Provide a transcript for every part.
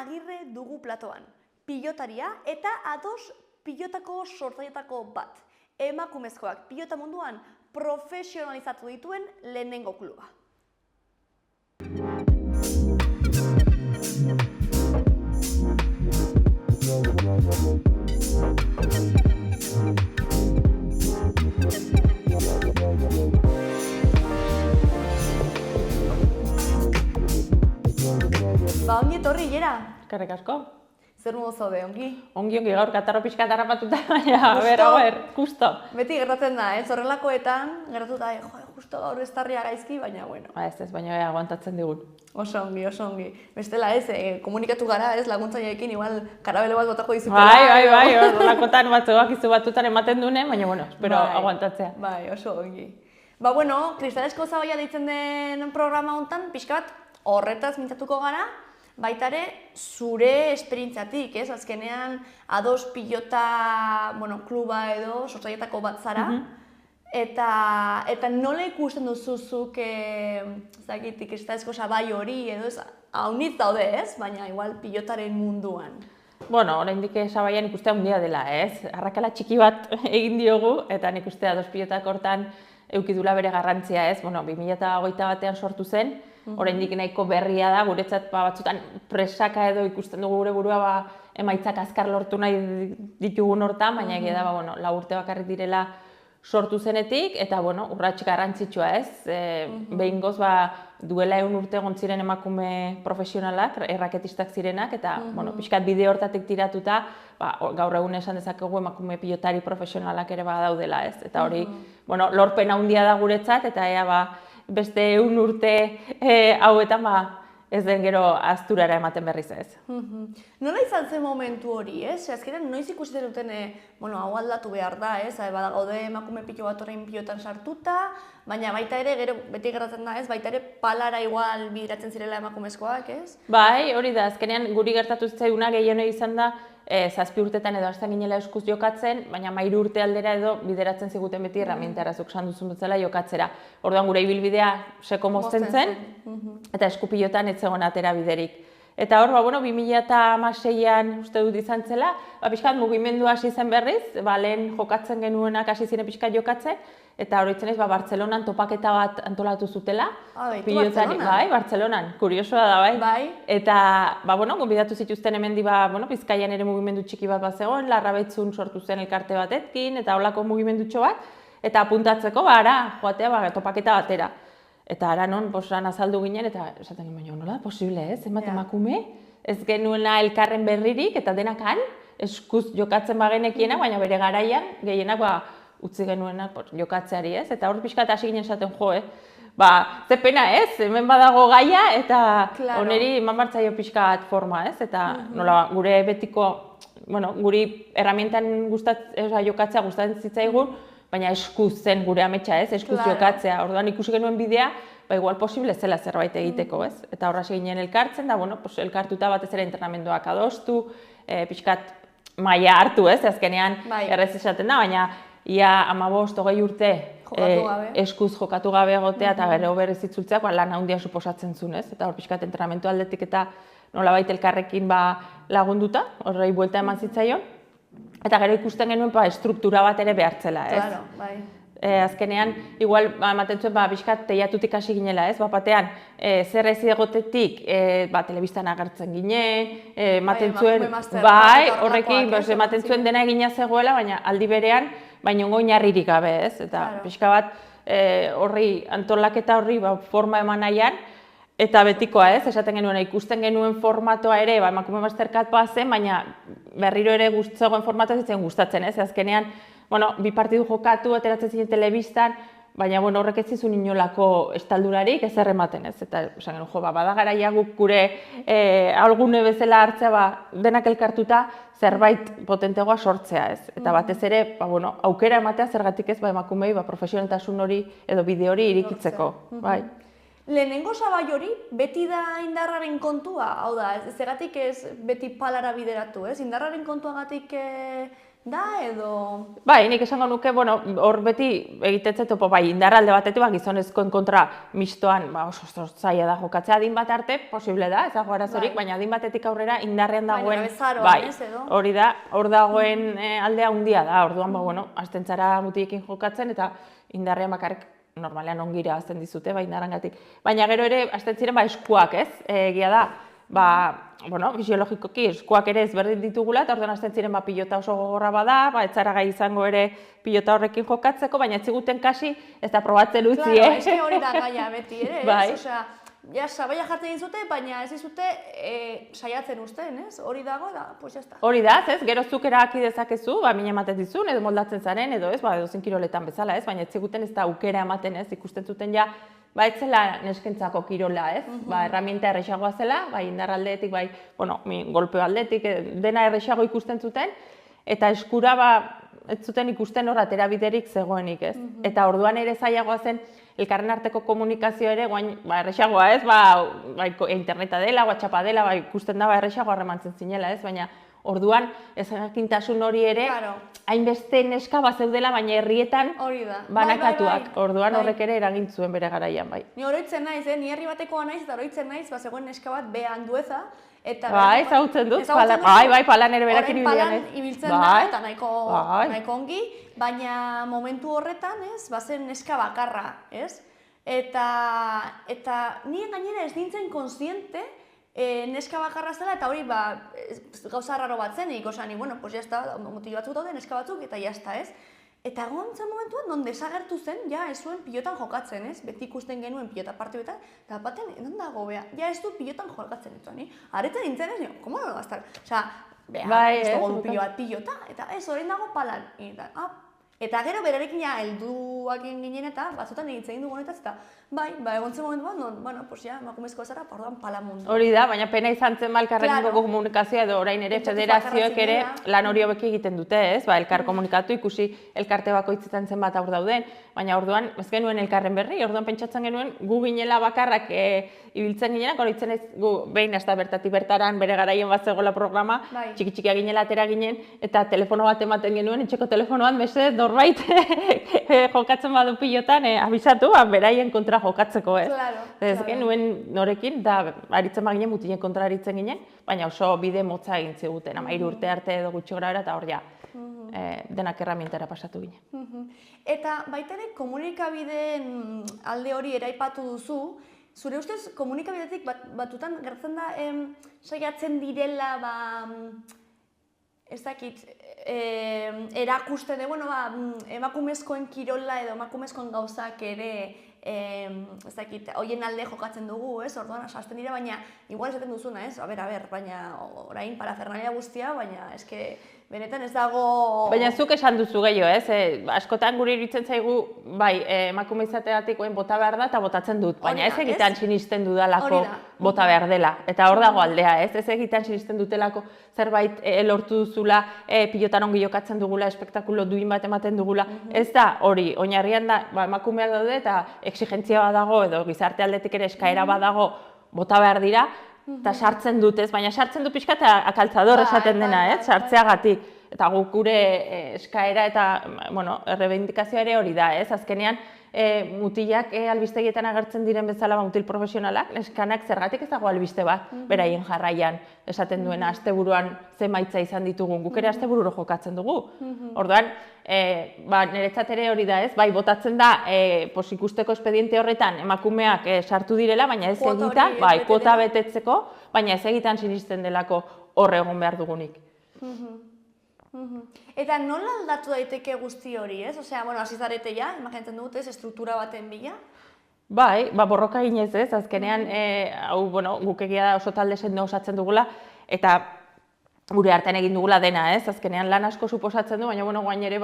Agirre dugu platoan, pilotaria eta ados pilotako sortzailetako bat. Emakumezkoak pilota munduan profesionalizatu dituen lehenengo kluba. Ongi etorri, Jera. Eskerrik asko. Zer modu zaude, ongi? Ongi, gaur katarro pixka harrapatuta, baina, justo. Beti gertatzen da, horrelakoetan, gertatuta, justo gaur estarria gaizki, baina, bueno. Ez, baina aguantatzen digun. Oso ongi. Bestela komunikatu gara, laguntzaileekin, igual, karabelo bat botako dizutela. Bai, horrelakotan batzuak izu batutan ematen dune, baina, espero aguantatzea. Bai, oso ongi. Kristalesko zabaia deitzen den programa honetan, pixka bat, horretaz mintzatuko gara, baita ere, zure esperientziatik, azkenean ados pilota kluba edo sortzailetako bat zara, eta nola ikusten duzuzuk kristalesko sabai hori edo haunitz daude, baina igual pilotaren munduan. Oraindik sabaian ikustea handia dela, arrakala txiki bat egin diogu, eta nik uste ados pilotak hortan eukidula bere garrantzia, 2021an sortu zen, oraindik nahiko berria da, guretzat batzutan presaka edo ikusten dugu gure burua emaitzak azkar lortu nahi ditugun hortan, baina egia da 4 urte bakarrik direla sortu zenetik, eta urrats garrantzitsua behingoz duela 1 urte egon ziren emakume profesionalak, erraketistak zirenak, eta pixkat bide hortatik tiratuta, gaur egun esan dezakegu emakume pilotari profesionalak ere daudela, eta hori lorpen handia da guretzat, eta ea beste 1 urte hauetan ez den gero azturara ematen berriz ez. Nola izan zen momentu hori, azkenean noiz ikusten duten hau aldatu behar da, badagaude emakume pilo bat orain pilotan sartuta, baina baita ere, gero beti gertatzen da, baita ere palara igual bideratzen zirela emakumezkoak, ez? Bai, hori da, azkenean guri gertatu zitzaiguna gehienei izan da, 7 urtetan edo hasten ginela eskuz jokatzen, baina 3 urte aldera edo bideratzen ziguten beti herramientara zuk esan duzun bezala jokatzera. Orduan gure ibilbidea seko mozten zen, eta eskupilotan ez zegoen atera biderik. Eta hor, 2016an uste dut izan zela, pixkat mugimendua hasi zen berriz, lehen jokatzen genuenak hasi ziren pixkat jokatzen, eta horitzen ez, Bartzelonan topaketa bat antolatu zutela. Bartzelonan? Bai, Bartzelonan, kuriosoa da, bai. Eta, gonbidatu zituzten hemendi, Bizkaian ere mugimendu txiki bat zegoen, Larrabetzun sortu zen elkarte batetkin, eta holako mugimendutxo bat, eta apuntatzeko, joatea topaketa batera. Eta ara non, azaldu ginen, eta esaten ginen, nola da posible, zenbat emakume, ez genuena elkarren berririk, eta denakan, eskuz jokatzen bagenekiena, baina bere garaian, gehienak utzi genuenak jokatzeari, eta hor pixkat hasi ginen esaten ze pena, hemen badago gaia, eta oneri eman bartzaio pixkat forma, eta nola gure betiko, guri herramientan jokatzea gustatzen zitzaigun, baina eskuz zen gure ametsa, eskuz jokatzea. Orduan ikusi genuen bidea, igual posible zela zerbait egiteko, eta horra hasi ginen elkartzen, da, elkartuta batez ere entrenamenduak adostu, pixkat maila hartu, azkenean errez esaten da, baina ia 15-20 urte eskuz jokatu gabe egotea eta gero berriz itzultzeak lan handia suposatzen zuen, eta hor pixkat entrenamendu aldetik eta nolabait elkarrekin lagunduta, horrei buelta eman zitzaion, eta gero ikusten genuen estruktura bat ere behartzela, Claro, bai. Azkenean, igual, ematen zuen, pixkat teiatutik hasi ginela, batean, zer ez egotetik, telebistan agertzen ginen, ematen zuen, horrekin, ematen zuen dena egina zegoela, baina aldi berean, baina oinarririk gabe, eta pixka bat horri, antolaketa horri forma eman nahian, eta betikoa, esaten genuen, ikusten genuen formatoa ere, emakume masterkat zen, baina berriro ere zegoen formatoa zitzen gustatzen, azkenean, 2 partidu jokatu, ateratzen ziren telebistan, baina horrek ez zizun inolako estaldurarik ez errematen, eta esan genuen, bada garaia guk gure algune bezala hartzea, denak elkartuta, zerbait potentegoa sortzea, eta batez ere, aukera ematea zergatik ez, emakumei profesionaltasun hori edo bide hori irikitzeko, bai. Lehenengo sabai hori, beti da indarraren kontua, hau da, zergatik ez beti palara bideratu, indarraren kontuagatik da edo... Bai, nik esango nuke, bueno, hor beti egitetzen topo, bai, indarralde batetik, gizonezkoen kontra mistoan, oso zaila da jokatzea, adin bat arte, posible da, ez dago arazorik, baina adin batetik aurrera indarrean dagoen, bai, hori da, hor dagoen aldea handia da, orduan, bueno, hasten zara mutiekin jokatzen, eta indarrean bakarrik normalean ongira azten dizute, bai, indarrangatik. Baina gero ere, hasten ziren, eskuak, ez, egia da, bueno, fisiologikoki eskuak ere ezberdin ditugula, eta orduan hasten ziren pilota oso gogorra bada, ez zara gai izango ere pilota horrekin jokatzeko, baina ez ziguten kasi, ez da probatzen utzi, Claro, eske hori da gaia beti ere, ez? Osea, ja, sabaia jartzen dizute, baina ez dizute saiatzen uzten, ez? Hori dago, da, pues ya está. Hori da, ez? Gero zuk erabaki dezakezu, min ematen dizun, edo moldatzen zaren, edo ez, edo zen kiroletan bezala, ez? Baina ez ziguten ez da aukera ematen, ez? Ikusten zuten ja, ez zela neskentzako kirola, ez? Herramienta errexagoa zela, indarraldetik, bueno, golpeo aldetik, dena errexago ikusten zuten, eta eskura, ez zuten ikusten hor aterabiderik zegoenik, ez? Eta orduan ere zailagoa zen, elkarren arteko komunikazio ere, errexagoa, ez? Interneta dela, WhatsAppa dela, ikusten da, errexagoa harremantzen zinela, ez? Baina orduan, ez jakintasun hori ere, hainbeste neska zeudela, baina herrietan banakatuak. Orduan horrek ere eragin zuen bere garaian, bai. Ni oroitzen naiz, ni herri batekoa naiz, eta oroitzen naiz, zegoen neska bat behan dueza, eta... Ezagutzen dut, palan ere berak iribidean, ez? Palan ibiltzen da, eta nahiko ongi, baina momentu horretan, ez, bazen neska bakarra, ez? Eta nien gainera ez nintzen konstiente, neska bakarra zela, eta hori gauza raro bat zenik, osani, bueno, pues ya está, mutilo batzuk daude, neska batzuk, eta ya está, ez? Eta gontzen momentuan, non desagertu zen, ja ez zuen pilotan jokatzen, ez? Beti ikusten genuen pilota partioetan, eta baten, non dago, bea, ja ez du pilotan jokatzen, ez ni? Arretzen nintzen ez, komo no gaztar? Osea, bea, ez dugu pilota, eta ez, horrein dago palan. Eta gero berarekin helduak ginen eta batzutan egin dugu honetaz, eta egontzen momentu bat, bueno, pues ya, emakumezko zara, orduan pala mundu. Hori da, baina pena izan zen elkarrekin komunikazioa edo orain ere federazioek ere lan hori hobeki egiten dute, ez? Elkar komunikatu, ikusi elkarte bakoitzetan zen bat aur dauden, baina orduan ez genuen elkarren berri, orduan pentsatzen genuen gu ginela bakarrak ibiltzen ginenak, horitzen ez gu behin ez da bertatik bertaran bere garaien bat zegoela programa, txiki-txikia ginela atera ginen, eta telefono bat ematen genuen, etxeko telefonoan beste norbait jokatzen badu pilotan, abisatu, beraien kontra jokatzeko, ez? Ez genuen norekin, da aritzen baginen, mutinen kontra aritzen ginen, baina oso bide motza egin ziguten, 13 urte arte edo gutxi grabera, eta hor ja, denak erramientara pasatu ginen. Eta baita ere, komunikabideen alde hori eraipatu duzu, zure ustez, komunikabidetik batutan gertzen da, saiatzen direla, ez dakit, erakusten, emakumezkoen kirola edo emakumezkoen gauzak ere, ez dakit, hoien alde jokatzen dugu, ez, orduan asasten dira, baina igual esaten duzuna, ez, a ber, baina orain parafernalia guztia, baina eske benetan ez dago... Baina zuk esan duzu gehiago, ez, askotan guri iritzen zaigu, emakume izateatik bota behar da eta botatzen dut, baina ez egitan sinisten dudalako bota behar dela, eta hor dago aldea, ez egitan sinisten dutelako zerbait lortu duzula, pilotan ongi jokatzen dugula, espektakulo duin bat ematen dugula, ez da hori, oinarrian da, emakumeak daude eta exigentzia bat dago, edo gizarte aldetik ere eskaera bat dago, bota behar dira, eta sartzen dut, ez? Baina sartzen du pixka eta akaltzador esaten dena, ez? Sartzeagatik. Eta guk gure eskaera eta, bueno, errebindikazioa ere hori da, ez? Azkenean, mutilak albistegietan agertzen diren bezala mutil profesionalak, neskanak zergatik ez dago albiste bat, beraien jarraian, esaten duena, asteburuan zenbaitza izan ditugun, guk ere astebururo jokatzen dugu. Orduan, niretzat ere hori da, ez? Bai, botatzen da, ikusteko espediente horretan emakumeak sartu direla, baina ez egitan, kuota betetzeko, baina ez egitan sinisten delako hor egon behar dugunik. Eta nola aldatu daiteke guzti hori, ez? Osea, hasi zarete ja, imaginatzen dut, ez, estruktura baten bila? Bai, borroka ginez, ez, azkenean, guk egia da oso talde sendo osatzen dugula, eta gure artean egin dugula dena, ez, azkenean lan asko suposatzen du, baina, guain ere,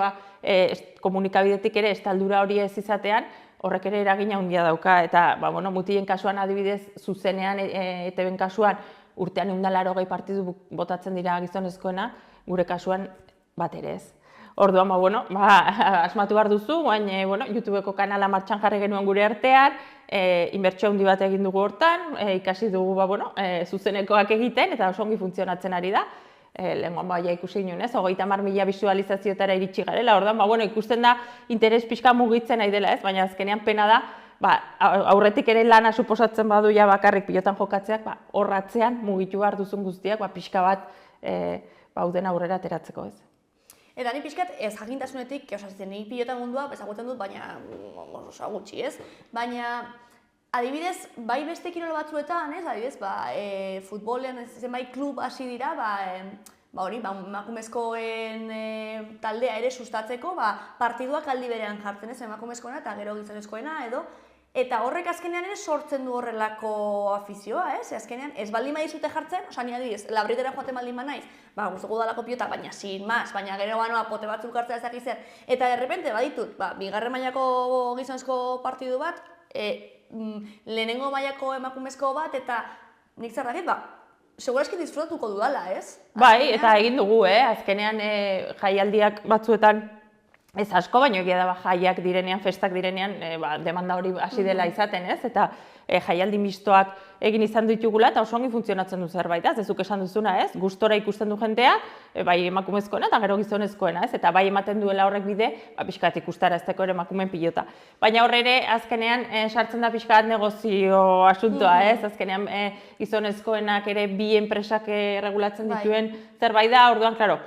komunikabidetik ere, estaldura hori ez izatean, horrek ere eragina handia dauka, eta, mutilen kasuan adibidez, zuzenean, ETB-en kasuan, urtean 180 partidu botatzen dira gizonezkoena, gure kasuan bat ere ez. Orduan, asmatu behar duzu, YouTubeko kanala martxan jarri genuen gure artean, inbertsio handi bat egin dugu hortan, ikasi dugu zuzenekoak egiten, eta oso ongi funtzionatzen ari da. lehengoan baia ikusi ginen, ez? 30.000 bisualizazioetara iritsi garela, orduan, ikusten da interes pixka mugitzen nahi dela, ez? Baina azkenean pena da, aurretik ere lana suposatzen badu ja bakarrik pilotan jokatzeak, horratzean mugitu behar duzun guztiak, pixka bat bauden aurrera ateratzeko, ez? Eta ni pixkat ez jakintasunetik, ni pilota mundua ezagutzen dut, baina oso gutxi, ez? Baina, adibidez, bai beste kirol batzuetan, ez? Adibidez, futbolean zenbait klub hasi dira, emakumezkoen taldea ere sustatzeko, partiduak aldi berean jartzen, ez? Emakumezkoena eta gero gizonezkoena edo. Eta horrek azkenean ere sortzen du horrelako afizioa, ez? Azkenean ez baldin badizute jartzen, ni adibidez, labritera joaten baldin banaiz, gustuko dalako pilota, baina sin mas, baina gero pote batzuk hartzea ezak zer. Eta derrepente baditut, bigarren mailako gizonezko partidu bat, lehenengo mailako emakumezko bat, eta nik zer dakit, segurazki disfrutatuko dudala, ez? Bai, eta egin dugu, azkenean jaialdiak batzuetan ez asko, baina egia da jaiak direnean, festak direnean, demanda hori hasi dela izaten, ez? Eta jaialdi mistoak egin izan ditugula eta oso ongi funtzionatzen du zerbait, ez zuk esan duzuna, ez? Gustora ikusten du jendea, bai emakumezkoena eta gero gizonezkoena, ez? Eta bai ematen duela horrek bide, pixkat ikustarazteko ere emakumeen pilota. Baina horre ere, azkenean sartzen da pixkat negozio asuntoa, ez? Azkenean gizonezkoenak ere bi enpresak regulatzen dituen zerbait da, orduan, klaro,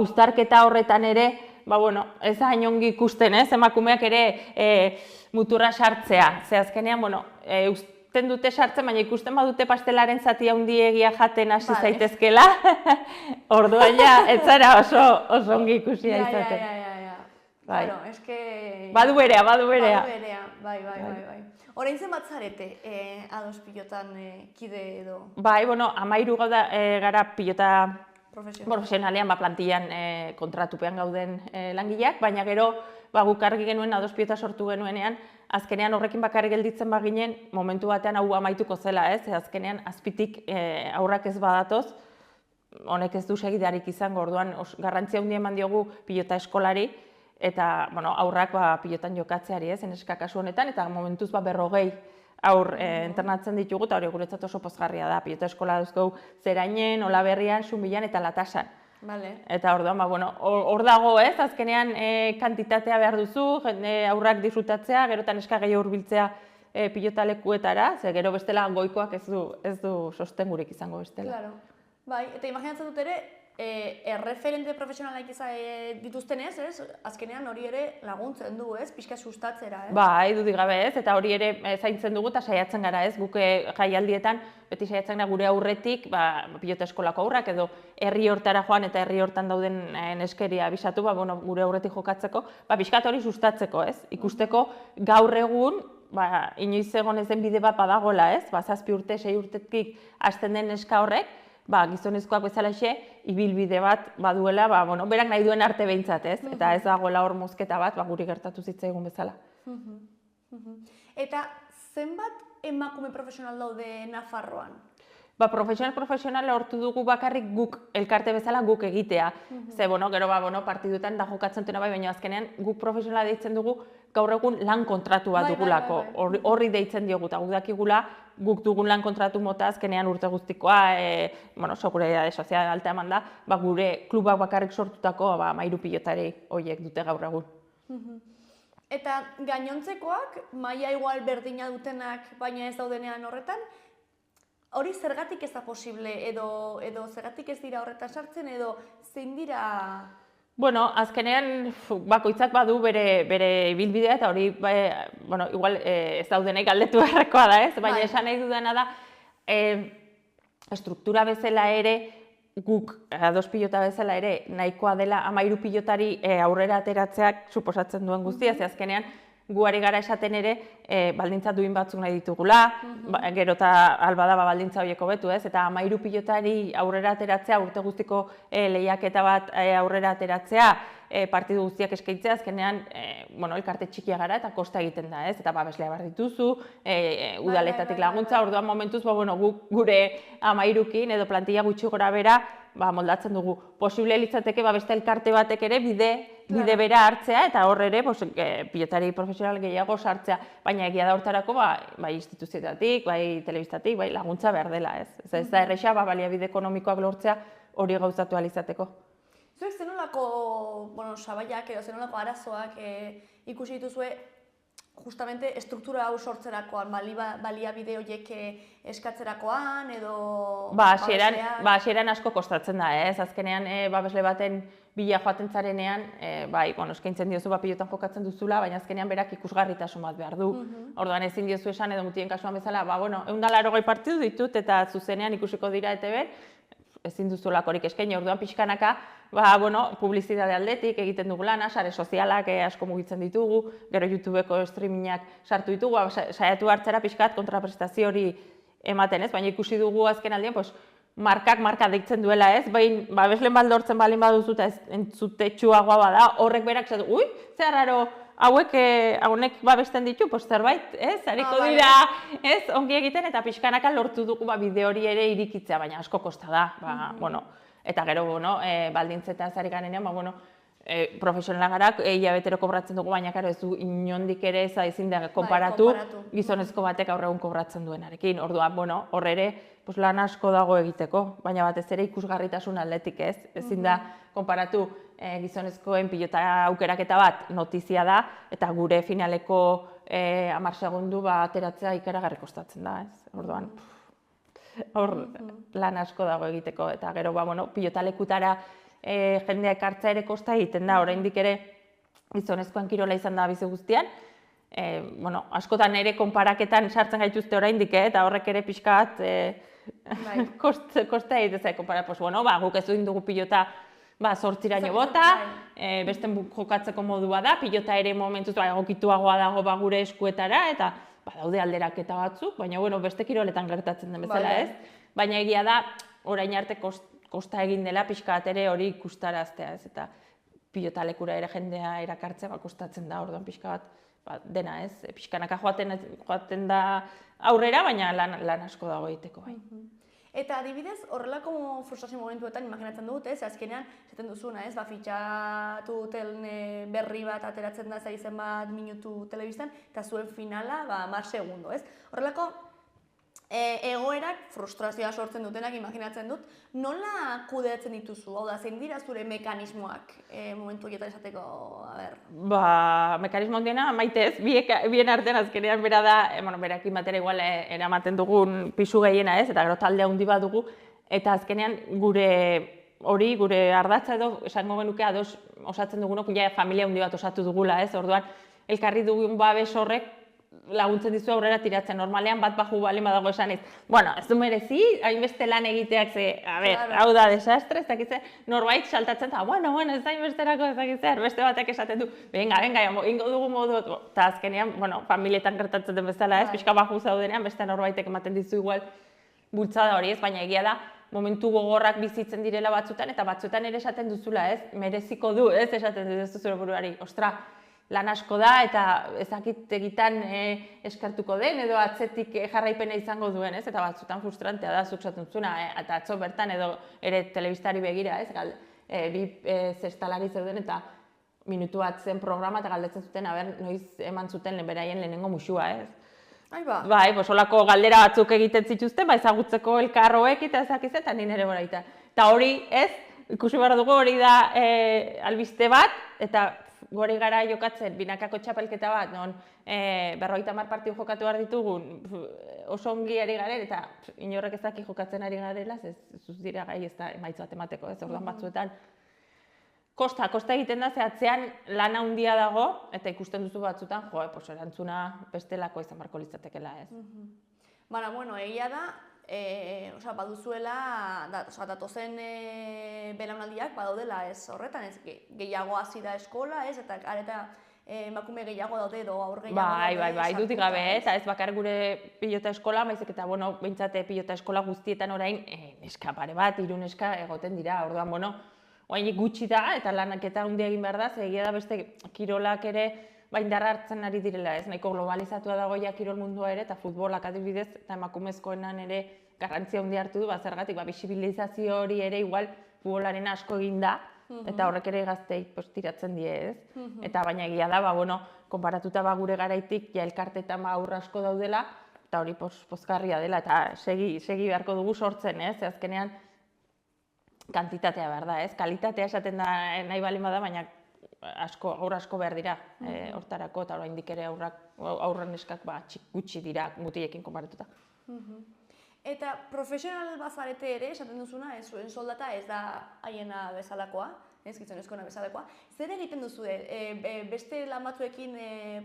uztarketa horretan ere, ez da hain ongi ikusten, ez? Emakumeak ere muturra sartzea. Ze azkenean, usten dute sartzen, baina ikusten badute pastelaren zati handiegia jaten hasi zaitezkela. Orduan ja, ez zara oso ongi ikusia izaten. Claro, es que... Badu berea. Bai. Orain zen bat zarete ados pilotan kide edo? Bai, 13 gara pilota profesionalean, plantillan kontratupean gauden langileak, baina gero guk argi genuen ados pilota sortu genuenean, azkenean horrekin bakarrik gelditzen baginen, momentu batean hau amaituko zela, ez? Azkenean azpitik aurrak ez badatoz, honek ez du segidarik izango, orduan garrantzia handia eman diogu pilota eskolari, eta aurrak pilotan jokatzeari, ez? Neska kasu honetan, eta momentuz 40 aur entrenatzen ditugu, eta hori guretzat oso pozgarria da. Pilota eskola duzko Zerainen, Olaberrian, Zumbilan eta Latasan. Eta orduan, hor dago, ez? Azkenean kantitatea behar duzu, aurrak disfrutatzea, gerotan neska gehiago hurbiltzea pilota lekuetara, ze gero bestela goikoak ez du sostengurik izango bestela. Bai, eta imaginatzen dut ere, erreferente profesionalak dituzten ez? Azkenean hori ere laguntzen du, ez? Pixka sustatzera, ez? Bai, dudik gabe ez, eta hori ere zaintzen dugu eta saiatzen gara, ez? Guk jaialdietan, beti saiatzen gara gure aurretik, pilota eskolako aurrak edo herri hortara joan eta herri hortan dauden neskeria abisatu, gure aurretik jokatzeko, pixkat hori sustatzeko, ez? Ikusteko gaur egun, inoiz egon ez den bide bat badagola, ez? 7 urte, 6 urtetik hasten den neska horrek, gizonezkoak bezalaxe, ibilbide bat baduela, berak nahi duen arte behintzat, ez? Eta ez dagoela hor mozketa bat, guri gertatu zitzaigun bezala. Eta zenbat emakume profesional daude Nafarroan? Profesional lortu dugu bakarrik guk, elkarte bezala guk egitea. Ze, gero, partiduetan da jokatzen dutena baina azkenean guk profesionala deitzen dugu gaur egun lan kontratu bat dugulako. Horri deitzen diogu, eta guk dakigula guk dugun lan kontratu mota azkenean urte guztikoa, seguridade sozial alta eman da, gure klubak bakarrik sortutako 13 pilotari horiek dute gaur egun. Eta gainontzekoak, maila igual berdina dutenak, baina ez daudenean horretan, hori zergatik ez da posible, edo zergatik ez dira horretan sartzen, edo zein dira... Azkenean bakoitzak badu bere ibilbidea, eta hori, igual ez daudenek galdetu beharrekoa da, ez? Baina esan nahi dudana da, estruktura bezala ere, guk, ados pilota bezala ere, nahikoa dela 13 pilotari aurrera ateratzeak suposatzen duen guztia, ze azkenean, guari gara esaten ere, baldintza duin batzuk nahi ditugula, gero eta albada baldintza horiek hobetu, ez? Eta 13 pilotari aurrera ateratzea, urte guztiko lehiaketa bat aurrera ateratzea, partidu guztiak eskaintzea, azkenean, elkarte txikia gara eta kosta egiten da, ez? Eta babeslea behar dituzu, udaletatik laguntza, orduan momentuz, gure 13kin edo plantilla gutxi gora bera, moldatzen dugu. Posible litzateke beste elkarte batek ere bide bera hartzea eta hor ere pilotari profesional gehiago sartzea, baina egia da hortarako bai instituzioetatik, bai telebistatik, bai laguntza behar dela, ez? Ez da erresa baliabide ekonomikoak lortzea hori gauzatu alizateko. Zuek zenolako, sabaiak edo zenolako arazoak ikusi dituzue justamente estruktura hau sortzerakoan, baliabide horiek eskatzerakoan edo... Hasieran asko kostatzen da, ez? Azkenean babesle baten bila joaten zarenean, eskaintzen diozu pilotan jokatzen duzula, baina azkenean berak ikusgarritasun bat behar du. Orduan ezin diozu esan edo mutien kasuan bezala, 180 partidu ditut eta zuzenean ikusiko dira ETV, ezin duzulakorik eskaini, orduan pixkanaka, publizidade aldetik egiten dugu lana, sare sozialak asko mugitzen ditugu, gero YouTubeko streamingak sartu ditugu, saiatu hartzera pixkat kontraprestazio hori ematen, ez? Baina ikusi dugu azken aldean, marka deitzen duela, ez? Baina babeslen baldortzen balin baduzu eta entzutetsuagoa bada, horrek berak zatu, zer raro, haunek babesten ditu, zerbait, ez? Hariko dira, ez? Ongi egiten eta pixkanaka lortu dugu bideo hori ere irikitzea, baina asko kosta da, eta gero, baldintzetaz ari garenean, profesionala gara, hilabetero kobratzen dugu, baina ez du inondik ere ezin da konparatu gizonezko batek gaur egun kobratzen duenarekin. Orduan, hor ere lan asko dago egiteko, baina batez ere ikusgarritasun aldetik ez. Ezin da konparatu gizonezkoen pilota aukeraketa bat notizia da, eta gure finaleko 10 segundu ateratzea ikaragarri kostatzen da, ez. Orduan, hor lan asko dago egiteko, eta gero, pilotalekutara jendea ekartza ere kosta egiten da, oraindik ere gizonezkoan kirola izan da bizi guztian. Askotan ere konparaketan sartzen gaituzte oraindik, eta horrek ere pixka bat kosta egiten zait konpara. Guk ez dugu pilota 8 bota, beste jokatzeko modua da, pilota ere momentuz egokituagoa dago gure eskuetara, eta daude alderaketa batzuk, baina beste kiroletan gertatzen den bezala, ez? Baina egia da, orain arte kosta egin dela pixka bat ere hori ikustaraztea, ez? Eta pilotalekura ere jendea erakartzea kostatzen da, orduan pixka bat dena, ez? Pixkanaka joaten da aurrera, baina lan asko dago egiteko, bai. Eta adibidez, horrelako frustrazio momentuetan imaginatzen dut, ez? Azkenean, esaten duzuna, ez? Fitxatu duten berri bat ateratzen da zaizen bat minutu telebistan, eta zuen finala 10 segundo, ez? Horrelako egoerak frustrazioa sortzen dutenak imaginatzen dut, nola kudeatzen dituzu? Hau da, zein dira zure mekanismoak momentu horietan esateko, Mekanismo handiena maitez, bien artean azkenean bera da, berakin batera igual eramaten dugun pisu gehiena ez, eta gero talde handi bat dugu, eta azkenean gure ardatza edo esango genuke ados osatzen dugunok, familia handi bat osatu dugula ez, orduan elkarri dugun babes horrek laguntzen dizu aurrera tiratzen. Normalean bat baju balin badago esan ez du merezi, hainbeste lan egiteak hau da desastre, ez dakitze, norbait saltatzen eta, ez da hainbesterako ez dakitze, beste batek esaten du, venga, ingo dugu modu, eta azkenean, familietan gertatzen den bezala ez, pixka baju zaudenean, beste norbaitek ematen dizu igual bultzada hori ez, baina egia da, momentu gogorrak bizitzen direla batzutan, eta batzutan ere esaten duzula ez, mereziko du ez, esaten duzu zure buruari, ostra, lan asko da eta ezakit egitan eskartuko den edo atzetik jarraipena izango duen, ez? Eta batzutan frustrantea da zuk esaten duzuna, eta atzo bertan edo ere telebistari begira, ez? Bi zestalari zeuden eta minutu bat zen programa eta galdetzen zuten, noiz eman zuten beraien lehenengo musua, ez? Bai, olako galdera batzuk egiten zituzten, ezagutzeko elkarroek eta ezakiz eta nire ere boraita. Eta hori, ez? Ikusi behar dugu hori da albiste bat, eta gori gara jokatzen binakako txapelketa bat, non 50 partidu jokatu behar ditugun, oso ongi ari garen, eta inorrek ez daki jokatzen ari garela, ez dira gai ez da emaitza bat emateko, ez orduan batzuetan. Kosta egiten da, zehatzean lan handia dago, eta ikusten duzu batzutan, erantzuna bestelako izan barko litzatekela, ez. Egia da, baduzuela, datozen belaunaldiak badaudela ez horretan, ez gehiago hasi da eskola, ez, eta areta emakume gehiago daude edo aur gehiago daude. Bai, dutik gabe, eta ez bakar gure pilota eskola, baizik eta, behintzate pilota eskola guztietan orain, neska pare bat, 3 neska egoten dira, orduan, orain gutxi da, eta lanaketa handia egin behar da, egia da beste kirolak ere, indarra hartzen ari direla, ez, nahiko globalizatua dago ja kirol mundua ere, eta futbolak adibidez, eta emakumezkoenan ere garrantzia handia hartu du, zergatik, bisibilizazio hori ere igual futbolaren asko egin da, eta horrek ere gaztei tiratzen die, ez? Eta baina egia da, konparatuta gure garaitik, elkartetan aurra asko daudela, eta hori pozgarria dela, eta segi beharko dugu sortzen, ez? Azkenean, kantitatea behar da, ez? Kalitatea esaten da nahi balin bada, baina aur asko behar dira hortarako, eta oraindik ere aurren neskak gutxi dira mutilekin konparatuta. Eta profesional bazarete ere, esaten duzuna, zuen soldata ez da haiena bezalakoa, ez gizonezkoena bezalakoa. Zer egiten duzu, beste lan batzuekin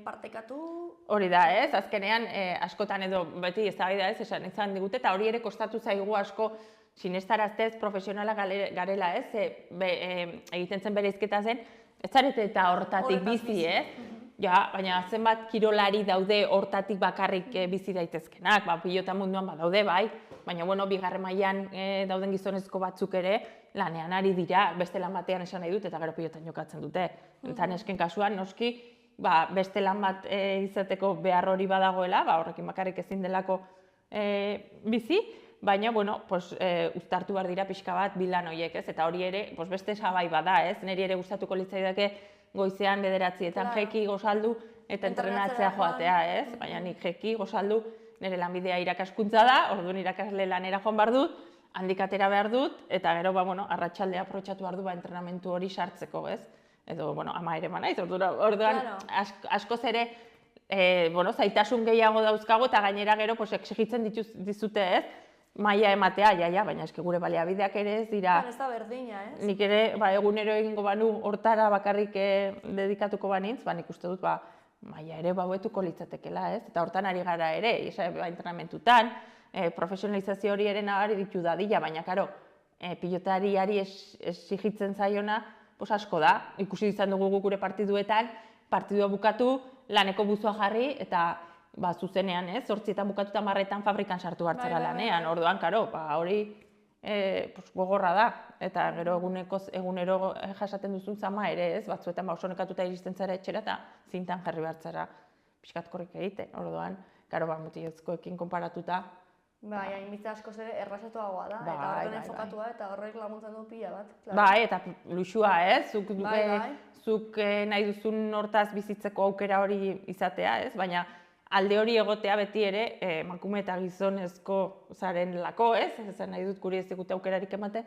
partekatu? Hori da, ez? Azkenean, askotan edo beti eztabaida ez, esan digute, eta hori ere kostatu zaigu asko sinestaraztez profesionala garela, ez? Egiten zen bereizketa zen, ez zarete eta hortatik bizi, ez? Ja, baina zenbat kirolari daude hortatik bakarrik bizi daitezkenak, pilota munduan badaude, bai, baina, bigarren mailan dauden gizonezko batzuk ere lanean ari dira, beste lan batean esan nahi dut, eta gero pilotan jokatzen dute. Eta nesken kasuan, noski, beste lan bat izateko behar hori badagoela, horrekin bakarrik ezin delako bizi, baina, uztartu behar dira pixka bat bilan horiek, ez? Eta hori ere, beste sabai bada, ez? Neri ere gustatuko litzaidake goizean 9:00etan jeki gozaldu eta entrenatzea joatea, ez? Baina nik jeki gozaldu nire lanbidea irakaskuntza da, orduan irakasle lanera joan behar dut, handik atera behar dut, eta gero, arratsaldea aprobetxatu behar du entrenamentu hori sartzeko, ez? Edo, ama ere manaiz, orduan askoz ere, zaitasun gehiago dauzkago, eta gainera gero exigitzen dizute, ez? Maila ematea, baina eske gure baliabideak ere ez dira... Ez da berdina, ez? Nik ere, egunero egingo banu hortara bakarrik dedikatuko banintz, nik uste dut, maila ere bauetuko litzatekela, ez? Eta hortan ari gara ere, entrenamentutan, profesionalizazio hori ere nabari ditu dadila, baina, karo, pilotariari exigitzen zaiona, asko da. Ikusi izan dugu gure partiduetan, partidua bukatu, laneko buzua jarri, eta zuzenean, 8:00etan bukatu eta 10:00etan fabrikan sartu hartzera lanean. Orduan, karo, hori gogorra da. Eta gero egunero jasaten duzun zama ere, ez? Batzuetan oso nekatuta iristen zara etxera eta zintan jarri behartzara pixkat korrik egiten. Orduan, karo, mutilezkoekin konparatuta. Hainbitza askoz ere errazatuagoa da, eta horren enfokatua, eta horrek laguntzen du pila bat. Eta luxua, ez? Zuk nahi duzun hortaz bizitzeko aukera hori izatea, ez? Baina alde hori egotea beti ere, emakume eta gizonezko zaren lako, ez? Ezen nahi dut guri ez digute aukerarik ematen,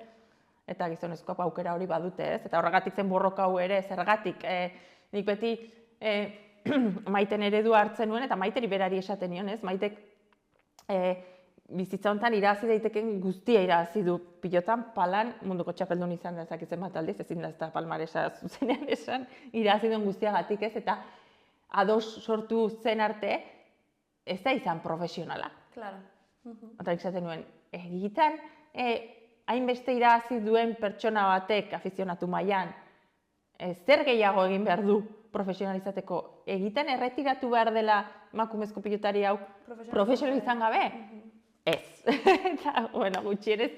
eta gizonezkoak aukera hori badute, ez? Eta horregatik zen borroka hau ere, zergatik. Nik beti Maiten eredua hartzen nuen, eta Maiteri berari esaten nion, ez? Maitek bizitza honetan irabazi daiteken guztia irabazi du. Pilotan palan munduko txapeldun izan da ezakitzen bat aldiz, ezin da ez da palmaresa zuzenean esan, irabazi duen guztiagatik, ez? Eta ados sortu zen arte, ez da izan profesionala. Claro. Eta esaten nuen, egitan, hainbeste irabazi duen pertsona batek afizionatu mailan, zer gehiago egin behar du profesionalizateko? Egitan erretiratu behar dela emakumezko pilotari hau profesional izan gabe? Ez. Eta, gutxienez,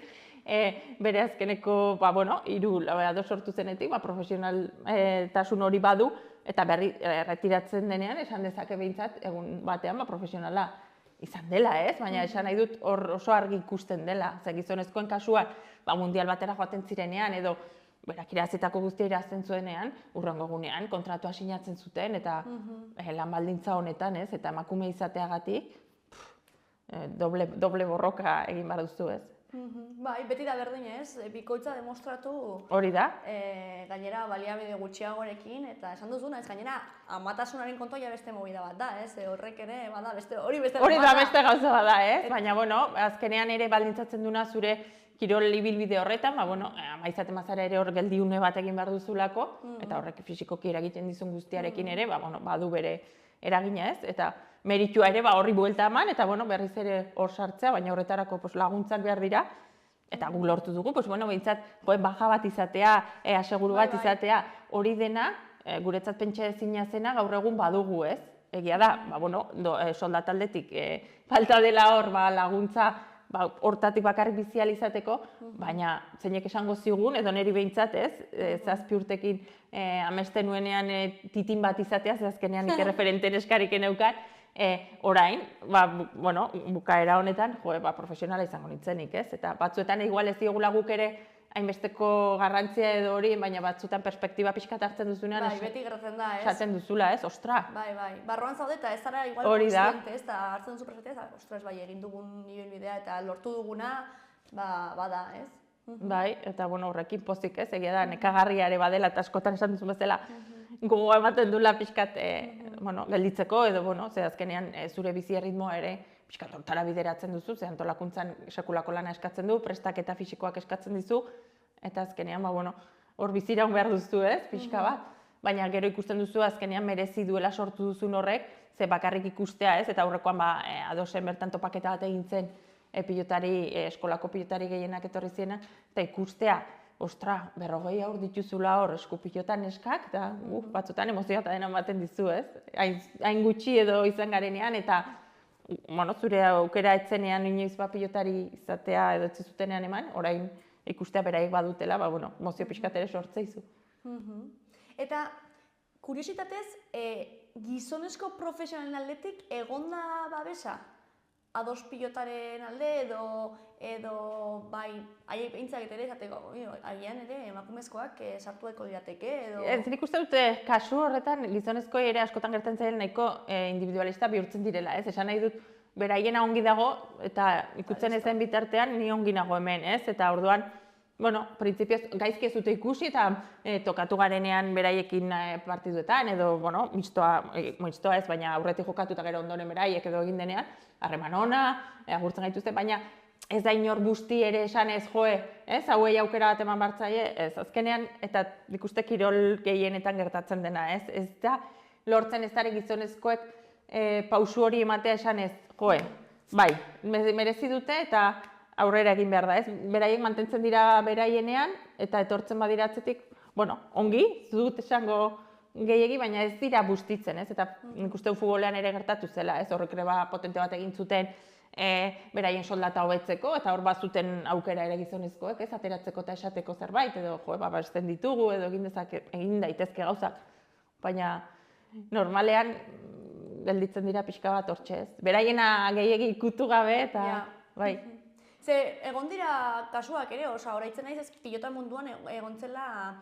bere azkeneko, hiru ados sortu zenetik, profesionaltasun hori badu, eta berri erretiratzen denean, esan dezake behintzat, egun batean profesionala izan dela, ez? Baina esan nahi dut oso argi ikusten dela. Zer gizonezkoen kasuan, mundial batera joaten zirenean, edo berak irazitako guztia irazten zuenean, urrengo egunean kontratua sinatzen zuten, eta lan baldintza honetan, ez? Eta emakume izateagatik, doble borroka egin behar duzu, ez? Bai, beti da berdin, ez? Bikoitza demostratu... Hori da. Gainera, baliabide gutxiagorekin, eta esan duzuna, ez gainera, amatasunaren kontoia beste movida bat da, ez? Horrek ere, hori beste gauza. Hori da beste gauza bat da, ez? Baina, azkenean ere baldintzatzen duna zure kirol ibilbide horretan, amaizaten mazara ere hor geldiune bat egin behar duzulako, eta horrek fisikoki eragiten dizun guztiarekin ere, badu bere eragina, ez? Eta meritua ere horri buelta eman, eta berriz ere hor sartzea, baina horretarako laguntzak behar dira, eta gu lortu dugu, behintzat baja bat izatea, aseguru bat izatea, hori dena, guretzat pentsa ezina zena gaur egun badugu, ez? Egia da, soldataldetik falta dela hor laguntza hortatik bakarrik bizial izateko, baina zeinek esango zigun, edo niri behintzat, ez? 7 urtekin amesten nuenean titin bat izatea, ze azkenean nik erreferenten eskarik neukan, orain, bukaera honetan, profesionala izango nintzenik, ez? Eta batzuetan igual ez diogula guk ere hainbesteko garrantzia edo hori, baina batzuetan perspektiba pixkat hartzen duzunean, beti gertzen da, ez? Esaten duzula, ez? Ostra! Bai, barruan zaude eta ez zara igual konstiente, ez? Eta hartzen duzu perspektiba, ostras, egin dugun ibilbidea eta lortu duguna, bada, ez? Bai, eta horrekin pozik ez, egia da, nekagarria ere badela, eta askotan esan duzun bezala, gogoa ematen duela pixkat gelditzeko, edo, ze azkenean zure bizi erritmoa ere pixkat hortara bideratzen duzu, ze antolakuntzan sekulako lana eskatzen du, prestaketa fisikoak eskatzen dizu, eta azkenean, hor biziraun behar duzu ez, pixka bat, baina gero ikusten duzu azkenean merezi duela sortu duzun horrek, ze bakarrik ikustea ez, eta aurrekoan adosen bertan topaketa bat egin zen eskolako pilotari gehienak etorri ziena, eta ikustea, ostra, 40 aur dituzula hor eskupilotan eskak, eta batzutan emozioa eta dena ematen dizu ez, hain gutxi edo izan garenean, eta zure aukera etzenean inoiz pilotari izatea edo etzizutenean eman, orain ikustea beraiek badutela, emozio pixkat ere sortzeizu. Eta, kuriositatez, gizonezko profesionalen aldetik egonda babesa? Ados pilotaren alde edo bai, haiek behintzak ere esateko, agian ere emakumezkoak sartueko lirateke edo... Ez, nik uste dute, kasu horretan gizonezkoi ere askotan gertzen zailen nahiko individualista bihurtzen direla, ez? Esan nahi dut, beraiena ongi dago eta ikutzen ezen bitartean ni ongi nago hemen, ez? Eta orduan, printzipioz gaizki ez dute ikusi eta tokatu garenean beraiekin partiduetan edo, mistoa ez, baina aurretik jokatu eta gero ondoren beraiek edo egin denean, harreman ona, agurtzen gaituzte, baina ez da inor guzti ere esan ez joe, ez, hauei aukera bat eman bartzaie, ez, azkenean, eta ikuste kirol gehienetan gertatzen dena, ez, ez da lortzen ez dara gizonezkoek pausu hori ematea esan ez joe, bai, merezi dute eta aurrera egin behar da, ez? Beraiek mantentzen dira beraienean, eta etortzen badira atzetik, ongi, dut esango gehiegi, baina ez dira bustitzen, ez? Eta nik uste futbolean ere gertatu zela, ez? Horrek ere potente bat egin zuten beraien soldata hobetzeko, eta hor bazuten aukera ere gizonezkoek, ez? Ateratzeko eta esateko zerbait, edo babesten ditugu, edo egin daitezke gauzak. Baina normalean gelditzen dira pixka bat hortxe, ez? Beraiena gehiegi ikutu gabe, eta bai. Ze, egon dira kasuak ere, horaitzen naiz ez pilota munduan egon zela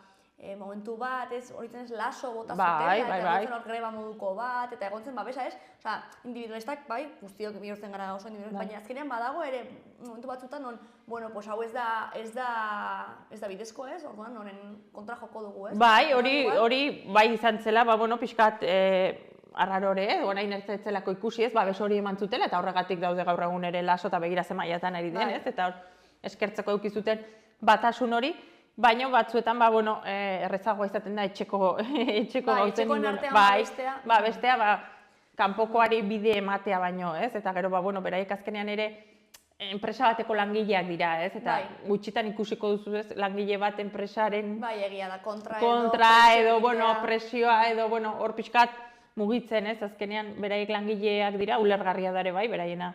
momentu bat, horaitzen ez laso bota zutela, eta egon zen hor greba moduko bat, eta egon zen babesa ez, individualistak, bai, guztiok bihurtzen gara oso individualistak, baina azkenean badago ere momentu batzutan, hau ez da bidezko ez, orduan honen kontra joko dugu ez. Bai, hori bai izan zela, pixkat, arrarore, orain ertzetzelako ikusi ez, babes hori eman zutela, eta horregatik daude gaur egun ere laso eta begira zemaiatan ari den, ez, eta hor eskertzeko eukizuten batasun hori, baina batzuetan, errezagoa izaten da etxeko gauzen ninduen, bestea, kanpokoari bide ematea baino, ez, eta gero, beraiek azkenean ere enpresa bateko langileak dira, ez, eta gutxitan ikusiko duzu ez, langile bat enpresaren egia da, kontra edo, presioa edo, hor pixkat mugitzen, ez, azkenean beraiek langileak dira, ulergarria dare bai, beraiena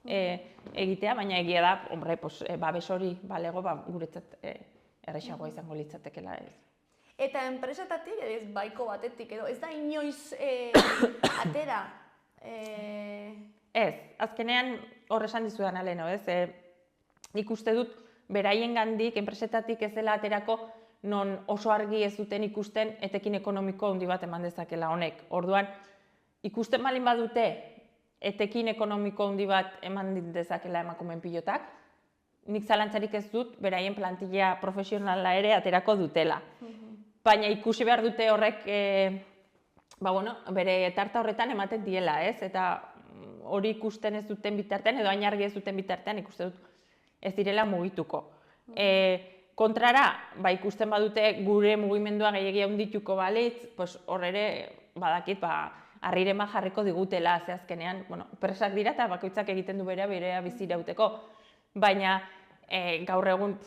egitea, baina egia da, babes hori balego, guretzat errexagoa izango litzatekela, ez. Eta enpresatatik, ez baiko batetik edo, ez da inoiz atera? Ez, azkenean hor esan dizudan aleno, ez, nik uste dut beraien gandik, enpresetatik ez dela aterako, non oso argi ez duten ikusten etekin ekonomiko handi bat eman dezakela honek. Orduan, ikusten balin badute etekin ekonomiko handi bat eman dezakela emakumeen pilotak, nik zalantzarik ez dut beraien plantilla profesionala ere aterako dutela. Baina ikusi behar dute horrek, bere tarta horretan ematen diela, ez? Eta hori ikusten ez duten bitartean, edo hain argi ez duten bitartean ikusten dut ez direla mugituko. Kontrara, ikusten badute gure mugimendua gehiagia handituko balitz, hor ere, badakit, harrirema jarriko digutela, ze azkenean, presak dira eta bakoitzak egiten du berea bizirauteko. Baina, gaur egun,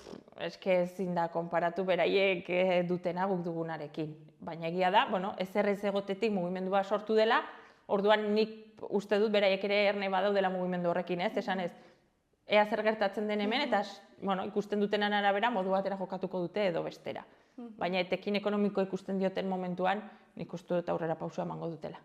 eske ezin da konparatu beraiek dutena guk dugunarekin. Baina egia da, ezer ez egotetik mugimendua sortu dela, orduan nik uste dut beraiek ere erne badaudela mugimendu horrekin, ez, esan ez. Ea zer gertatzen den hemen, eta ikusten dutenan arabera modu batera jokatuko dute edo bestera. Baina etekin ekonomiko ikusten dioten momentuan, nik uste dut aurrera pausua emango dutela.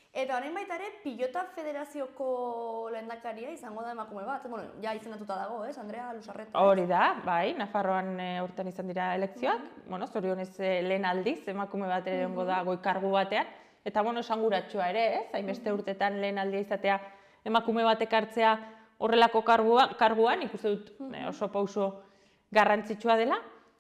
Eta orain baita ere, pilota federazioko lehendakaria izango da emakume bat, ja izendatuta dago, ez, Andrea Lusarreta? Hori da, bai, Nafarroan urtean izan dira elekzioak, zorionez lehen aldiz, emakume bat ere ongo da goi kargu batean, eta esanguratsua ere, ez, hainbeste urtetan lehen aldia izatea emakume batek hartzea horrelako karguan, ikuste dut oso pauso garrantzitsua dela,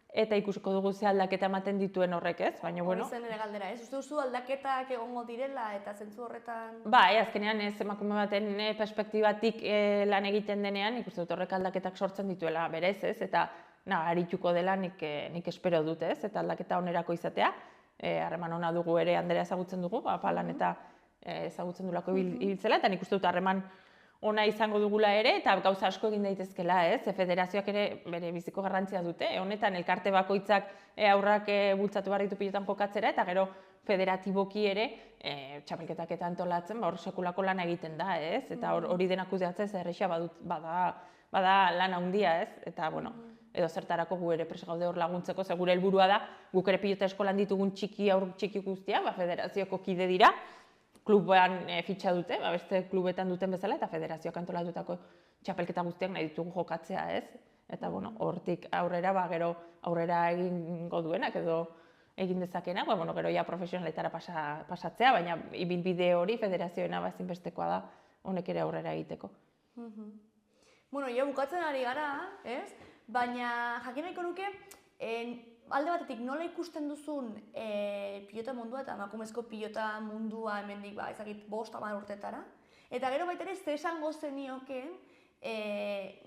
eta ikusiko dugu ze aldaketa ematen dituen horrek, ez? Baina, bueno... Hori zen ere galdera, ez? Uste duzu aldaketak egongo direla eta zentzu horretan... Bai, azkenean ez emakume baten perspektibatik lan egiten denean, ikuste dut horrek aldaketak sortzen dituela berez, ez? Eta arituko dela nik espero dut, ez? Eta aldaketa onerako izatea, harreman ona dugu ere Andrea ezagutzen dugu, palan eta ezagutzen dulako ibiltzela, eta nik uste dut harreman ona izango dugula ere, eta gauza asko egin daitezkela, ez? Federazioak ere bere biziko garrantzia dute, honetan elkarte bakoitzak aurrak bultzatu behar ditu pilotan jokatzera, eta gero federatiboki ere txapelketak eta antolatzen, hor sekulako lana egiten da, ez? Eta hori denak kudeatzen erresa bada lan handia, ez? Eta, bueno, edo zertarako gu ere presa gaude hor laguntzeko, ze gure helburua da, guk ere pilota eskolan ditugun aur txiki guztia, federazioko kide dira, klubean fitxa dute, beste klubetan duten bezala, eta federazioak antolatutako txapelketa guztiak nahi ditugu jokatzea, ez? Eta, bueno, hortik aurrera, gero aurrera egingo duenak edo egin dezakenak, gero ja profesionaletara pasatzea, baina ibilbide hori federazioena ezinbestekoa da honek ere aurrera egiteko. Bueno, ja bukatzen ari gara, ez? Baina jakin nahiko nuke, alde batetik nola ikusten duzun pilota mundua eta emakumezko pilota mundua hemendik ezagit 5-10 urtetara. Eta gero baita ere ze esango zeniokeen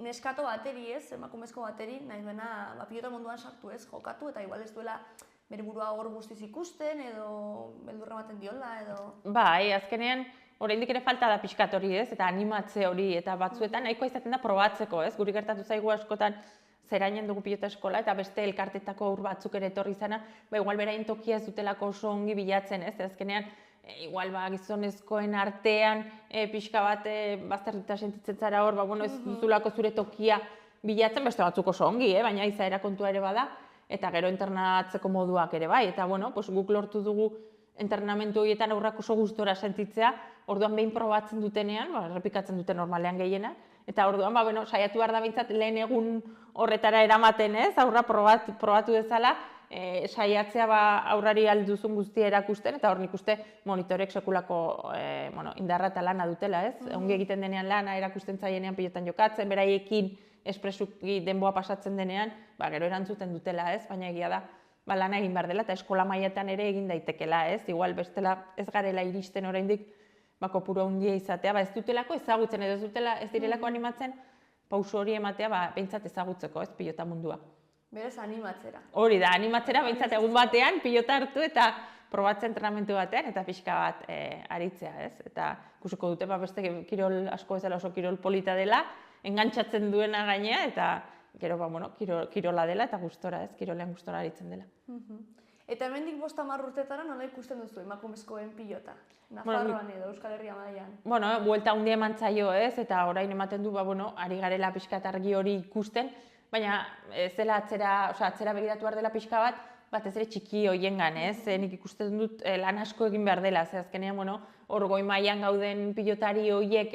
neskato bateri, ez, emakumezko bateri, nahi duena pilota munduan sartu, ez, jokatu, eta igual ez duela bere burua hor guztiz ikusten edo beldurra ematen diola edo... Bai, azkenean oraindik ere falta da pixkat hori, ez, eta animatze hori, eta batzuetan nahikoa izaten da probatzeko, ez, guri gertatu zaigu askotan zerainen dugu pilota eskola eta beste elkartetako aur batzuk ere etorri izana, igual beraien tokia ez dutelako oso ongi bilatzen, ez, azkenean igual gizonezkoen artean pixka bat baztertuta sentitzen zara hor, ez duzulako zure tokia bilatzen, beste batzuk oso ongi, baina izaera kontua ere bada, eta gero internatzeko moduak ere bai, eta guk lortu dugu entrenamendu horietan aurrak oso gustora sentitzea, orduan behin probatzen dutenean, errepikatzen dute normalean gehiena, eta orduan, saiatu behar da behintzat lehen egun horretara eramaten, ez, aurra probatu dezala, saiatzea aurrari alduzun guztia erakusten, eta hor nik uste monitorek sekulako indarra eta lana dutela, ez? Ongi egiten denean lana erakusten zaienean pilotan jokatzen, beraiekin espresuki denboa pasatzen denean, gero erantzuten dutela, ez? Baina egia da, lana egin behar dela, eta eskola mailetan ere egin daitekela, ez? Igual bestela ez garela iristen oraindik kopuru handia izatea, ez dutelako ezagutzen edo ez direlako animatzen, pauso hori ematea, behintzat ezagutzeko, ez, pilota mundua. Berez animatzera. Hori da, animatzera, behintzat egun batean, pilota hartu eta probatzen entrenamendu batean, eta pixka bat aritzea, ez? Eta ikusiko dute, beste kirol asko ezala oso kirol polita dela, engantxatzen duena gainea, eta gero, kirola dela, eta gustora, ez? Kirolean gustora aritzen dela. Eta hemendik 5-10 urtetara nola ikusten duzu emakumezkoen pilota? Nafarroan edo Euskal Herria mailan? Buelta handia eman zaio, ez? Eta orain ematen du, ari garela pixkat argi hori ikusten, baina ez dela atzera begiratu behar dela pixka bat, batez ere txiki hoiengan, ez? Nik ikusten dut lan asko egin behar dela, ze azkenean, hor goi mailan gauden pilotari hoiek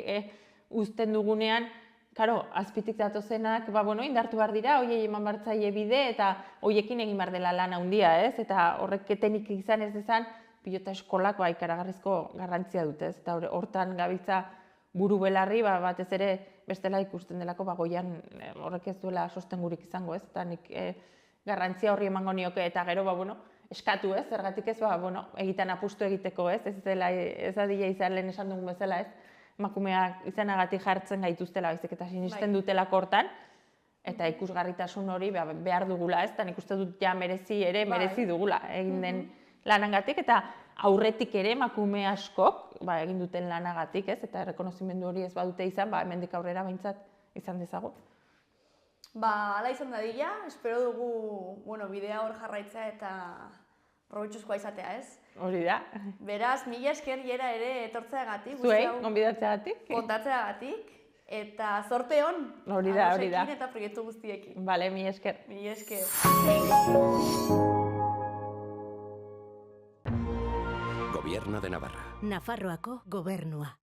uzten dugunean, karo, azpitik datozenak, indartu behar dira, hoiei eman bartzaile bide, eta hoiekin egin behar dela lan handia, ez? Eta horrek etenik izan ez dezan, pilota eskolak ikaragarrizko garrantzia dute, ez? Eta hortan gabiltza buru belarri, batez ere bestela ikusten delako, goian horrek ez duela sostengurik izango, ez? Eta nik garrantzia horri emango nioke, eta gero, eskatu, ez? Zergatik ez, egiten apustu egiteko, ez? Ez dadila izan lehen esan dugun bezala, ez? Emakumeak izanagatik jartzen gaituztela, baizik eta sinisten dutelako hortan, eta ikusgarritasun hori behar dugula, ez? Eta nik uste dut merezi dugula egin den lanagatik, eta aurretik ere emakume askok egin duten lanagatik, ez? Eta errekonozimendu hori ez badute izan, hemendik aurrera behintzat izan dezago. Hala izan dadila, espero dugu bidea hor jarraitzea eta probetxuzkoa izatea, ez? Hori da. Beraz, mila esker jera ere etortzeagatik. Zuei, gonbidatzeagatik. Kontatzeagatik. Eta zorte hon. Hori da. Eta proiektu guztiekin. Bale, mila esker. Mila esker. Gobierno de Navarra. Nafarroako gobernua.